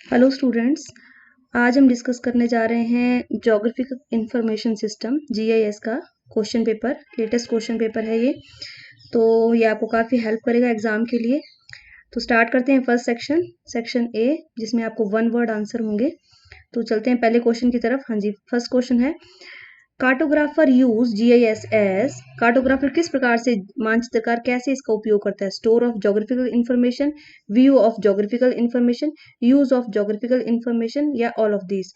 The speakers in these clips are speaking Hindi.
Hello students. आज हम डिस्कस करने जा रहे हैं ज्योग्राफिकल इंफॉर्मेशन सिस्टम जीआईएस का question paper. Latest question paper है ये, तो ये आपको काफ़ी हेल्प करेगा एग्जाम के लिए। तो स्टार्ट करते हैं फर्स्ट सेक्शन ए, जिसमें आपको वन वर्ड आंसर होंगे। तो चलते हैं पहले क्वेश्चन की तरफ। हाँ जी, फर्स्ट क्वेश्चन है, cartographer use GIS as. Cartographer किस प्रकार से, मानचित्रकार कैसे इसका उपयोग करता है? Store of geographical information, view of geographical information, use of geographical information, या ऑल ऑफ दीज।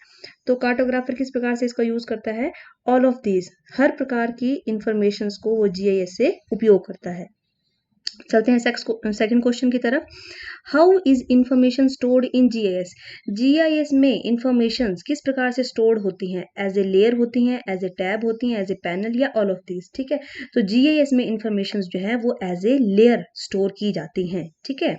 तो कार्टोग्राफर किस प्रकार से इसका यूज करता है? ऑल ऑफ दीज, हर प्रकार की इंफॉर्मेशन को वो जीआईएस से उपयोग करता है। चलते हैं सेकंड क्वेश्चन की तरफ। How is information stored in GIS? GIS में इंफॉर्मेशन किस प्रकार से स्टोर्ड होती हैं? एज ए लेयर होती हैं, एज ए टैब होती हैं, एज ए पैनल, या ऑल ऑफ दीज। ठीक है, तो जीआईएस में इंफॉर्मेशन जो है वो एज ए लेयर स्टोर की जाती हैं। ठीक है,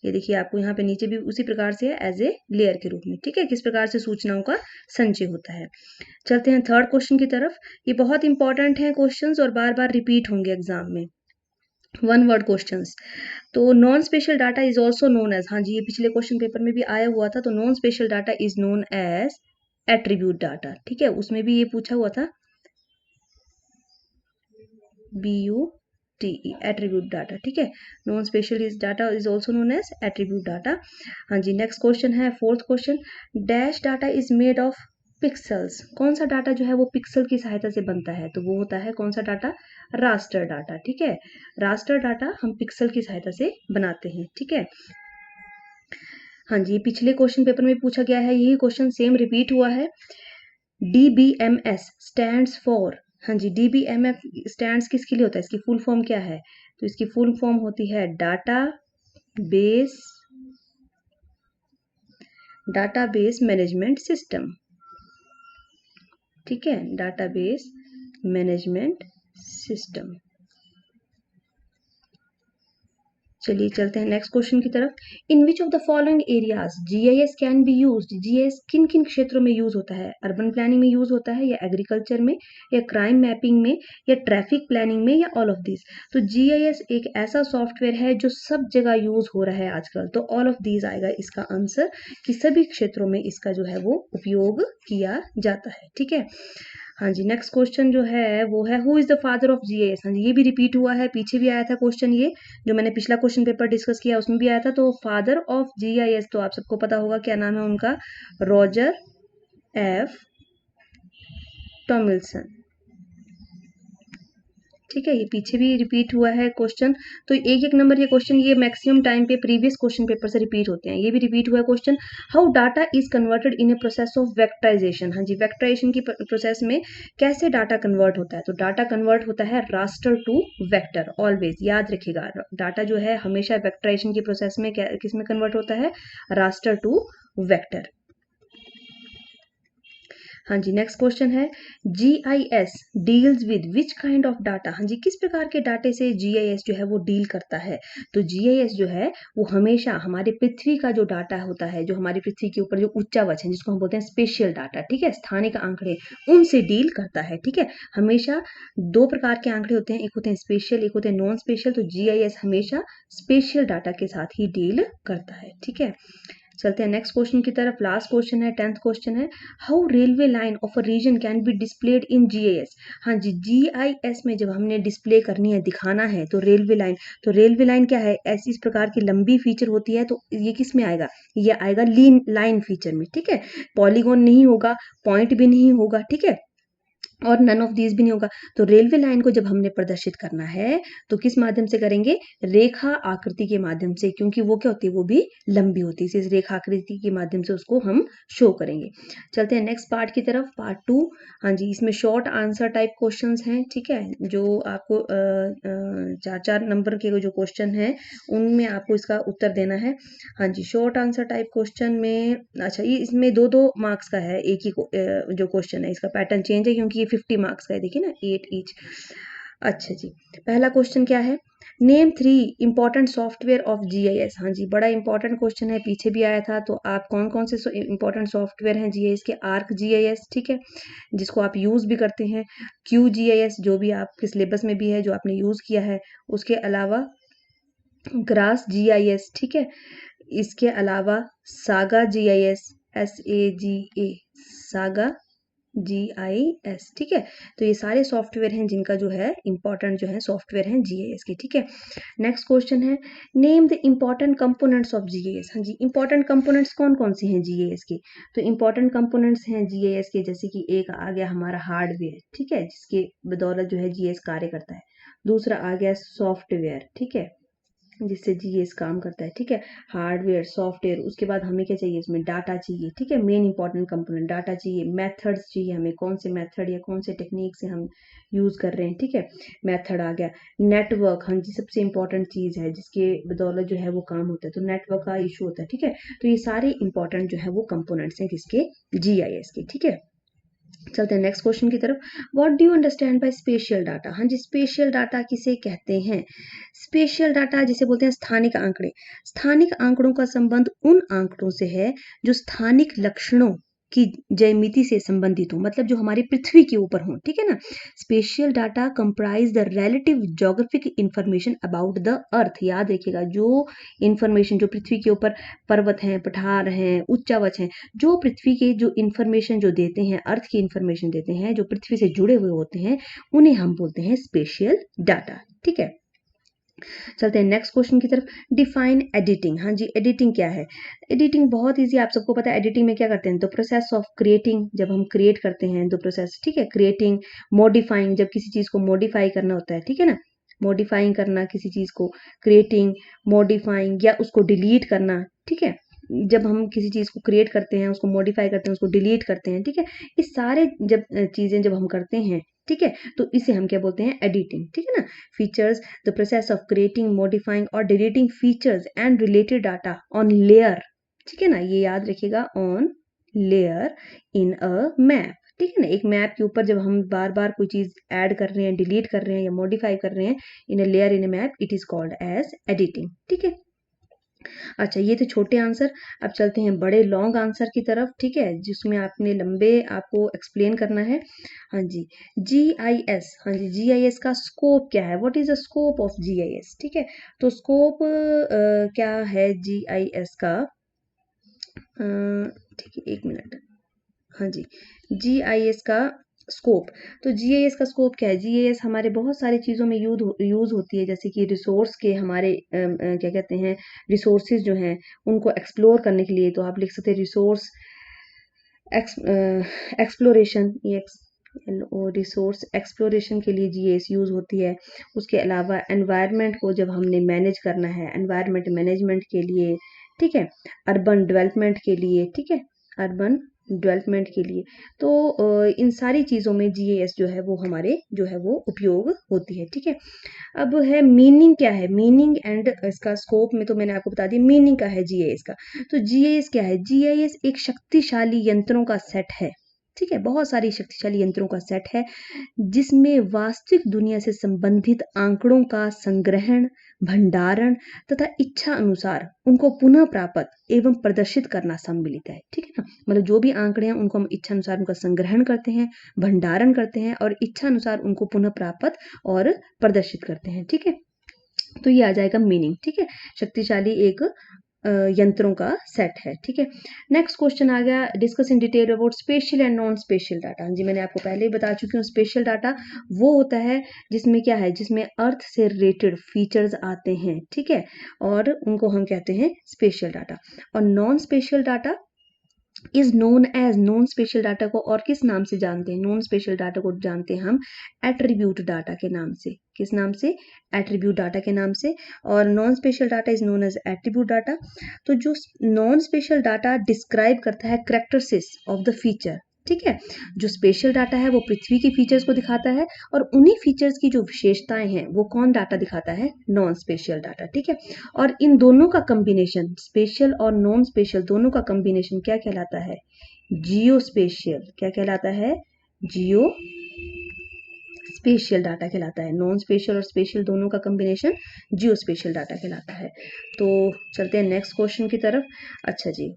ये देखिए आपको यहाँ पे नीचे भी उसी प्रकार से है, एज ए लेयर के रूप में। ठीक है, किस प्रकार से सूचनाओं का संचय होता है। चलते हैं थर्ड क्वेश्चन की तरफ। ये बहुत इंपॉर्टेंट है क्वेश्चंस और बार बार रिपीट होंगे एग्जाम में, वन वर्ड क्वेश्चंस। तो non spatial data is also known as, हाँ जी ये पिछले क्वेश्चन पेपर में भी आया हुआ था। तो non spatial data is known as attribute data. ठीक है, उसमें भी ये पूछा हुआ था, BUTE, एट्रीब्यूट डाटा। ठीक है, non spatial is data is also known as attribute data. हाँ जी, नेक्स्ट क्वेश्चन है fourth question, dash data is made of pixels. कौन सा डाटा जो है वो पिक्सल की सहायता से बनता है? तो वो होता है कौन सा डाटा? Raster data. ठीक है, रास्टर डाटा हम पिक्सल की सहायता से बनाते हैं। ठीक है, हाँ जी, पिछले क्वेश्चन पेपर में पूछा गया है, यही क्वेश्चन सेम रिपीट हुआ है। DBMS स्टैंड्स फॉर, हाँ जी DBMF स्टैंड्स किसके लिए होता है? इसकी फुल फॉर्म क्या है? तो इसकी फुल फॉर्म होती है डाटाबेस मैनेजमेंट सिस्टम। ठीक है, डाटाबेस मैनेजमेंट सिस्टम। चलिए चलते हैं नेक्स्ट क्वेश्चन की तरफ। In which of the following areas GIS can be used? GIS किन किन क्षेत्रों में यूज होता है? अर्बन प्लानिंग में यूज होता है, या एग्रीकल्चर में, या क्राइम मैपिंग में, या ट्रैफिक प्लानिंग में, या ऑल ऑफ दिस। तो जीआईएस एक ऐसा सॉफ्टवेयर है जो सब जगह यूज हो रहा है आजकल, तो ऑल ऑफ दीज आएगा इसका आंसर, कि सभी क्षेत्रों में इसका जो है वो उपयोग किया जाता है। ठीक है, हाँ जी, नेक्स्ट क्वेश्चन जो है वो है, who is the father of GIS? हाँ जी, ये भी रिपीट हुआ है, पीछे भी आया था क्वेश्चन, ये जो मैंने पिछला क्वेश्चन पेपर डिस्कस किया उसमें भी आया था। तो फादर ऑफ जीआईएस तो आप सबको पता होगा, क्या नाम है उनका? Roger F टॉमिल्सन। ठीक है, ये पीछे भी रिपीट हुआ है क्वेश्चन। तो एक एक नंबर ये क्वेश्चन, ये मैक्सिमम टाइम पे प्रीवियस क्वेश्चन पेपर से रिपीट होते हैं। ये भी रिपीट हुआ है question, how data is converted in a process of vectorisation. हाँ जी, वेक्टराइजेशन की प्रोसेस में कैसे डाटा कन्वर्ट होता है? तो डाटा कन्वर्ट होता है रास्टर टू वेक्टर। ऑलवेज याद रखिएगा, डाटा जो है हमेशा वेक्टराइजेशन की प्रोसेस में किस में कन्वर्ट होता है? Raster to vector. हाँ जी, नेक्स्ट क्वेश्चन है, GIS deals with which kind of data. हाँ जी, किस प्रकार के डाटे से जीआईएस जो है वो डील करता है? तो जीआईएस जो है वो हमेशा हमारे पृथ्वी का जो डाटा होता है, जो हमारी पृथ्वी के ऊपर जो उच्चावच है, जिसको हम बोलते हैं स्पेशियल डाटा, ठीक है, स्थानिक आंकड़े, उनसे डील करता है। ठीक है, हमेशा दो प्रकार के आंकड़े होते हैं, एक होते हैं स्पेशियल, एक होते हैं नॉन स्पेशियल। तो जीआईएस हमेशा स्पेशियल डाटा के साथ ही डील करता है। ठीक है, चलते हैं नेक्स्ट क्वेश्चन की तरफ। लास्ट क्वेश्चन है, 10th क्वेश्चन है, how railway line of a region can be displayed in GIS. हाँ जी, जीआईएस में जब हमने डिस्प्ले करनी है, दिखाना है, तो रेलवे लाइन, तो रेलवे लाइन क्या है? ऐसी इस प्रकार की लंबी फीचर होती है। तो ये किस में आएगा? ये आएगा लीन लाइन फीचर में। ठीक है, पॉलीगॉन नहीं होगा, पॉइंट भी नहीं होगा। ठीक है, और नन ऑफ दीज भी नहीं होगा। तो रेलवे लाइन को जब हमने प्रदर्शित करना है तो किस माध्यम से करेंगे? रेखा आकृति के माध्यम से, क्योंकि वो क्या होती है? वो भी लंबी होती है, इस रेखा आकृति के माध्यम से उसको हम शो करेंगे। चलते हैं नेक्स्ट पार्ट की तरफ, पार्ट 2। हाँ जी, इसमें शॉर्ट आंसर टाइप क्वेश्चंस हैं। ठीक है, जो आपको 4-4 नंबर के जो क्वेश्चन है उनमें आपको इसका उत्तर देना है। हाँ जी, शॉर्ट आंसर टाइप क्वेश्चन में, अच्छा ये इसमें 2-2 मार्क्स का है, एक ही जो क्वेश्चन है, इसका पैटर्न चेंज है क्योंकि ये 50 मार्क्स का है, देखिए ना, 8 ईच। अच्छा जी, पहला क्वेश्चन क्या है? Name 3 important software of GIS. हाँ जी, बड़ा इंपॉर्टेंट क्वेश्चन है, पीछे भी आया था। तो आप कौन कौन से इंपॉर्टेंट सॉफ्टवेयर हैं जीआईएस के? आर्क जीआईएस, ठीक है, जिसको आप यूज भी करते हैं, क्यू जीआईएस जो भी आपके सिलेबस में भी है, जो आपने यूज किया है, उसके अलावा ग्रास जीआईएस, ठीक है, इसके अलावा saga GIS, SAGA, saga GIS, ठीक है। तो ये सारे सॉफ्टवेयर हैं जिनका जो है इंपॉर्टेंट जो है सॉफ्टवेयर हैं GIS के, ठीक है। नेक्स्ट क्वेश्चन है, name the important components of GIS। हाँ जी, इंपॉर्टेंट कंपोनेंट्स कौन कौन से हैं GIS के? तो इंपॉर्टेंट कंपोनेंट्स हैं GIS के, जैसे कि एक आ गया हमारा हार्डवेयर, ठीक है, जिसके बदौलत जो है GIS कार्य करता है। दूसरा आ गया सॉफ्टवेयर, ठीक है, जिससे GIS काम करता है, ठीक है, हार्डवेयर सॉफ्टवेयर। उसके बाद हमें क्या चाहिए, इसमें डाटा चाहिए, ठीक है, मेन इंपॉर्टेंट कंपोनेंट डाटा चाहिए। मेथड्स चाहिए हमें, कौन से मेथड या कौन से टेक्निक से हम यूज कर रहे हैं, ठीक है, मेथड आ गया। नेटवर्क, हाँ जी, सबसे इंपॉर्टेंट चीज है जिसके बदौलत जो है वो काम होता है, तो नेटवर्क का इशू होता है, ठीक है। तो ये सारे इंपॉर्टेंट जो है वो कंपोनेंट्स हैं किसके, GIS के, ठीक है। चलते हैं नेक्स्ट क्वेश्चन की तरफ। What do you understand by spatial data? हाँ जी, स्पेशियल डाटा किसे कहते हैं? स्पेशियल डाटा जिसे बोलते हैं स्थानिक आंकड़े। स्थानिक आंकड़ों का संबंध उन आंकड़ों से है जो स्थानिक लक्षणों की ज्यामिति से संबंधित हो, मतलब जो हमारी पृथ्वी के ऊपर हो, ठीक है ना। Spatial data comprise the relative geographic information about the earth. याद रखिएगा, जो इंफॉर्मेशन जो पृथ्वी के ऊपर पर्वत हैं, पठार हैं, उच्चावच हैं, जो पृथ्वी के जो इंफॉर्मेशन जो देते हैं, अर्थ की इंफॉर्मेशन देते हैं, जो पृथ्वी से जुड़े हुए होते हैं, उन्हें हम बोलते हैं स्पेशियल डाटा, ठीक है। चलते हैं नेक्स्ट क्वेश्चन की तरफ। Define editing. हाँ जी, एडिटिंग क्या है? एडिटिंग बहुत इजी, आप सबको पता है। एडिटिंग में क्या करते हैं, द प्रोसेस ऑफ क्रिएटिंग, जब हम क्रिएट करते हैं, द प्रोसेस, ठीक है, क्रिएटिंग। मॉडिफाइंग, जब किसी चीज को मॉडिफाई करना होता है, ठीक है ना, मॉडिफाइंग करना किसी चीज को, क्रिएटिंग, मॉडिफाइंग, या उसको डिलीट करना, ठीक है। जब हम किसी चीज को क्रिएट करते हैं, उसको मॉडिफाई करते हैं, उसको डिलीट करते हैं, ठीक है, ये सारे जब चीजें जब हम करते हैं, ठीक है, तो इसे हम क्या बोलते हैं, एडिटिंग, ठीक है ना। Features, the process of creating, modifying और deleting features and related data on layer, ठीक है ना, ये याद रखिएगा, on layer in a map, ठीक है ना। एक मैप के ऊपर जब हम बार बार कोई चीज ऐड कर रहे हैं, डिलीट कर रहे हैं या मॉडिफाई कर रहे हैं in a layer in a map, it is called as editing, ठीक है। अच्छा, ये तो छोटे आंसर। अब चलते हैं बड़े लॉन्ग आंसर की तरफ, ठीक है, जिसमें आपने लंबे आपको एक्सप्लेन करना है। हाँ जी, GIS, हाँ जी, GIS का स्कोप क्या है? What is the scope of GIS, ठीक है। तो स्कोप क्या है GIS का? ठीक है, एक मिनट। हाँ जी, GIS का स्कोप। तो GIS का स्कोप क्या है? GIS हमारे बहुत सारी चीज़ों में यूज होती है, जैसे कि रिसोर्स के हमारे क्या कहते हैं, रिसोर्सेज जो हैं उनको एक्सप्लोर करने के लिए, तो आप लिख सकते हैं रिसोर्स एक्सप्लोरेशन, ये रिसोर्स एक्सप्लोरेशन के लिए GIS यूज होती है। उसके अलावा एनवायरनमेंट को जब हमने मैनेज करना है, एनवायरनमेंट मैनेजमेंट के लिए, ठीक है, अर्बन डेवलपमेंट के लिए, ठीक है, अर्बन डेवलपमेंट के लिए। तो इन सारी चीज़ों में GIS जो है वो हमारे जो है वो उपयोग होती है, ठीक है। अब है मीनिंग, क्या है मीनिंग एंड इसका स्कोप में, तो मैंने आपको बता दिया मीनिंग का है GIS का। तो GIS क्या है? GIS एक शक्तिशाली यंत्रों का सेट है, ठीक है, बहुत सारी शक्तिशाली यंत्रों का सेट है जिसमें वास्तविक दुनिया से संबंधित आंकड़ों का संग्रहण, भंडारण तथा इच्छा अनुसार उनको पुनः प्राप्त एवं प्रदर्शित करना सम्मिलित है, ठीक है ना। मतलब जो भी आंकड़े हैं उनको हम इच्छा अनुसार उनका संग्रहण करते हैं, भंडारण करते हैं और इच्छा अनुसार उनको पुनः प्राप्त और प्रदर्शित करते हैं, ठीक है। तो ये आ जाएगा मीनिंग, ठीक है, शक्तिशाली एक यंत्रों का सेट है, ठीक है। नेक्स्ट क्वेश्चन आ गया, discuss in detail about spatial and non spatial data. जी, मैंने आपको पहले ही बता चुकी हूँ, स्पेशल डाटा वो होता है जिसमें क्या है, जिसमें अर्थ से रिलेटेड फीचर्स आते हैं, ठीक है, और उनको हम कहते हैं स्पेशल डाटा। और non spatial data is known as, non spatial data को और किस नाम से जानते हैं? नॉन स्पेशल डाटा को जानते हैं हम एट्रीब्यूट डाटा के नाम से। किस नाम से? एट्रीब्यूट डाटा के नाम से। और non spatial data is known as attribute data. तो जो नॉन स्पेशल डाटा डिस्क्राइब करता है करेक्टरिस्टिक्स ऑफ द फीचर, ठीक है, जो स्पेशल डाटा है वो पृथ्वी के फीचर्स को दिखाता है, और उन्हीं फीचर्स की जो विशेषताएं हैं वो कौन डाटा दिखाता है? नॉन स्पेशल डाटा, ठीक है। और इन दोनों का कॉम्बिनेशन, स्पेशल और नॉन स्पेशल दोनों का कॉम्बिनेशन क्या कहलाता है? जियो स्पेशियल। क्या कहलाता है? जियो स्पेशियल डाटा कहलाता है। नॉन स्पेशल और स्पेशल दोनों का कॉम्बिनेशन जियो स्पेशल डाटा कहलाता है। तो चलते हैं नेक्स्ट क्वेश्चन की तरफ। अच्छा जी,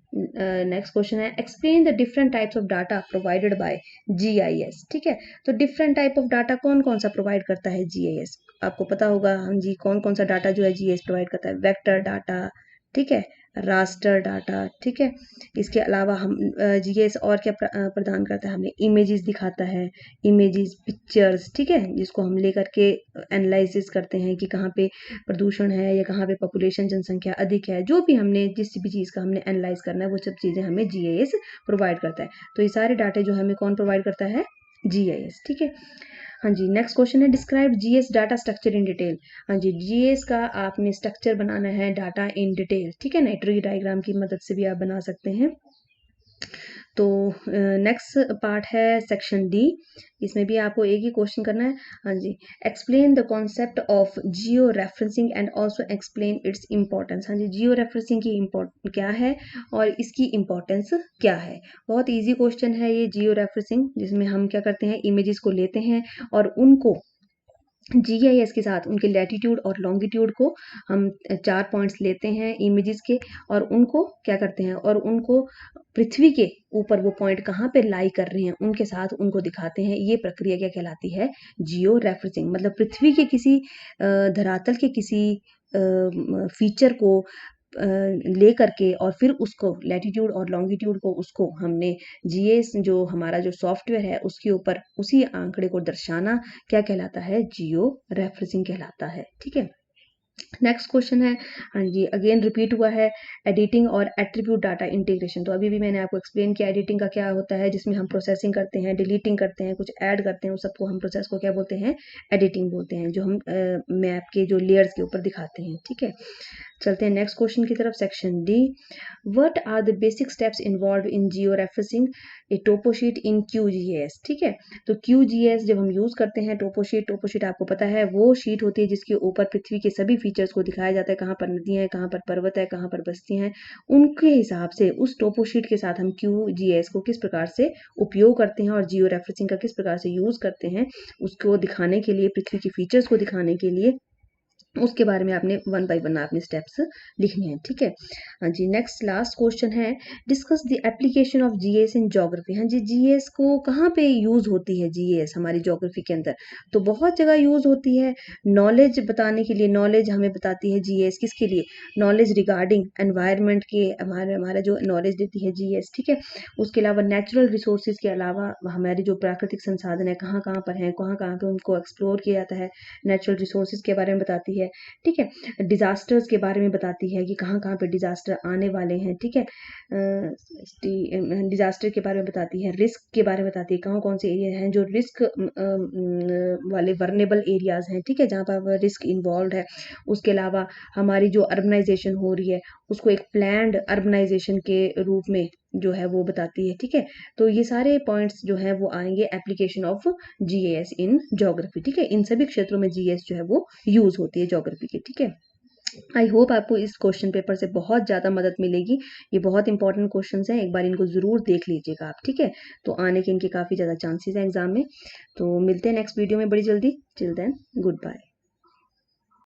नेक्स्ट क्वेश्चन है, explain the different types of data provided by GIS, ठीक है। तो डिफरेंट टाइप ऑफ डाटा कौन कौन सा प्रोवाइड करता है GIS? आपको पता होगा, हाँ जी, कौन कौन सा डाटा जो है GIS प्रोवाइड करता है? वेक्टर डाटा, ठीक है, रास्टर डाटा, ठीक है। इसके अलावा हम जीएस और क्या प्रदान करता है हमें, इमेजेस दिखाता है, इमेजेस, पिक्चर्स, ठीक है, जिसको हम लेकर के एनालिसिस करते हैं कि कहाँ पे प्रदूषण है या कहाँ पे पॉपुलेशन जनसंख्या अधिक है, जो भी हमने जिस भी चीज़ का हमने एनालाइज करना है वो सब चीज़ें हमें जीआईएस प्रोवाइड करता है। तो ये सारे डाटे जो हमें कौन प्रोवाइड करता है, जीआईएस, ठीक है। हाँ जी, नेक्स्ट क्वेश्चन है describe GS data structure in detail. हाँ जी, जीएस का आपने स्ट्रक्चर बनाना है डाटा इन डिटेल, ठीक है ना, ट्री डायग्राम की मदद से भी आप बना सकते हैं। तो नेक्स्ट पार्ट है सेक्शन डी, इसमें भी आपको एक ही क्वेश्चन करना है। हाँ जी, explain the concept of geo referencing and also explain its importance. हाँ जी, जियो रेफरेंसिंग की क्या है और इसकी इम्पोर्टेंस क्या है। बहुत इजी क्वेश्चन है ये जियो रेफरेंसिंग, जिसमें हम क्या करते हैं, इमेजेस को लेते हैं और उनको जीआईएस के साथ उनके लैटिट्यूड और लॉन्गिट्यूड को हम 4 पॉइंट्स लेते हैं इमेजेस के, और उनको क्या करते हैं, और उनको पृथ्वी के ऊपर वो पॉइंट कहाँ पे लाई कर रहे हैं उनके साथ उनको दिखाते हैं। ये प्रक्रिया क्या कहलाती है, जियो रेफरेंसिंग। मतलब पृथ्वी के किसी धरातल के किसी फीचर को ले करके और फिर उसको लैटिट्यूड और लॉन्गिट्यूड को उसको हमने जीएस जो हमारा जो सॉफ्टवेयर है उसके ऊपर उसी आंकड़े को दर्शाना क्या कहलाता है, जियो रेफरेंसिंग कहलाता है, ठीक है। नेक्स्ट क्वेश्चन है, हाँ जी, अगेन रिपीट हुआ है, एडिटिंग और एट्रीब्यूट डाटा इंटीग्रेशन। तो अभी भी मैंने आपको एक्सप्लेन किया एडिटिंग का क्या होता है, जिसमें हम प्रोसेसिंग करते हैं, डिलीटिंग करते हैं, कुछ ऐड करते हैं, उस सबको हम प्रोसेस को क्या बोलते हैं, एडिटिंग बोलते हैं, जो हम मैप के जो लेयर्स के ऊपर दिखाते हैं, ठीक है। चलते हैं नेक्स्ट क्वेश्चन की तरफ, section D, what are the basic steps involved in geo referencing a toposheet in QGIS, ठीक है। तो क्यूजीएस जब हम यूज करते हैं टोपोशीट आपको पता है वो शीट होती है जिसके ऊपर पृथ्वी के सभी फीचर्स को दिखाया जाता है, कहाँ पर नदियां हैं, कहाँ पर पर्वत है, कहाँ पर बस्तियां हैं, उनके हिसाब से उस टोपोशीट के साथ हम क्यूजीएस को किस प्रकार से उपयोग करते हैं और जियो रेफरेंसिंग का किस प्रकार से यूज करते हैं, उसको दिखाने के लिए, पृथ्वी के फीचर्स को दिखाने के लिए, उसके बारे में आपने 1 बाय 1 आपने स्टेप्स लिखने हैं, ठीक है। हाँ जी, नेक्स्ट लास्ट क्वेश्चन है discuss the application of GS in geography. हाँ जी, जीएस को कहाँ पे यूज होती है, जीएस हमारी ज्योग्राफी के अंदर तो बहुत जगह यूज होती है। नॉलेज बताने के लिए, नॉलेज हमें बताती है जीएस, किसके लिए, नॉलेज रिगार्डिंग एनवायरनमेंट के, हमारा जो नॉलेज देती है जीएस, ठीक है। उसके अलावा नेचुरल रिसोर्सेज के अलावा हमारे जो प्राकृतिक संसाधन है कहाँ कहाँ पर हैं, कहाँ कहाँ पे उनको एक्सप्लोर किया जाता है, नेचुरल रिसोर्सेज के बारे में बताती है, ठीक है। डिजास्टर्स के बारे में बताती है कि कहाँ कहाँ पे डिजास्टर आने वाले हैं, ठीक है। डिजास्टर के बारे में बताती है, रिस्क के बारे में बताती है, कौन कौन से एरिया हैं जो रिस्क वाले वर्नेबल एरियाज हैं, ठीक है, जहाँ पर रिस्क इन्वॉल्व है। उसके अलावा हमारी जो अर्बनाइजेशन हो रही है उसको एक प्लान्ड अर्बनाइजेशन के रूप में जो है वो बताती है, ठीक है। तो ये सारे पॉइंट्स जो है वो आएंगे application of GS in geography, ठीक है। इन सभी क्षेत्रों में जीएस जो है वो यूज होती है ज्योग्राफी की, ठीक है। आई होप आपको इस क्वेश्चन पेपर से बहुत ज़्यादा मदद मिलेगी। ये बहुत इंपॉर्टेंट क्वेश्चंस हैं, एक बार इनको ज़रूर देख लीजिएगा आप, ठीक है। तो आने के इनके काफ़ी ज़्यादा चांसेस हैं एग्जाम में। तो मिलते हैं नेक्स्ट वीडियो में बड़ी जल्दी। Till then good bye.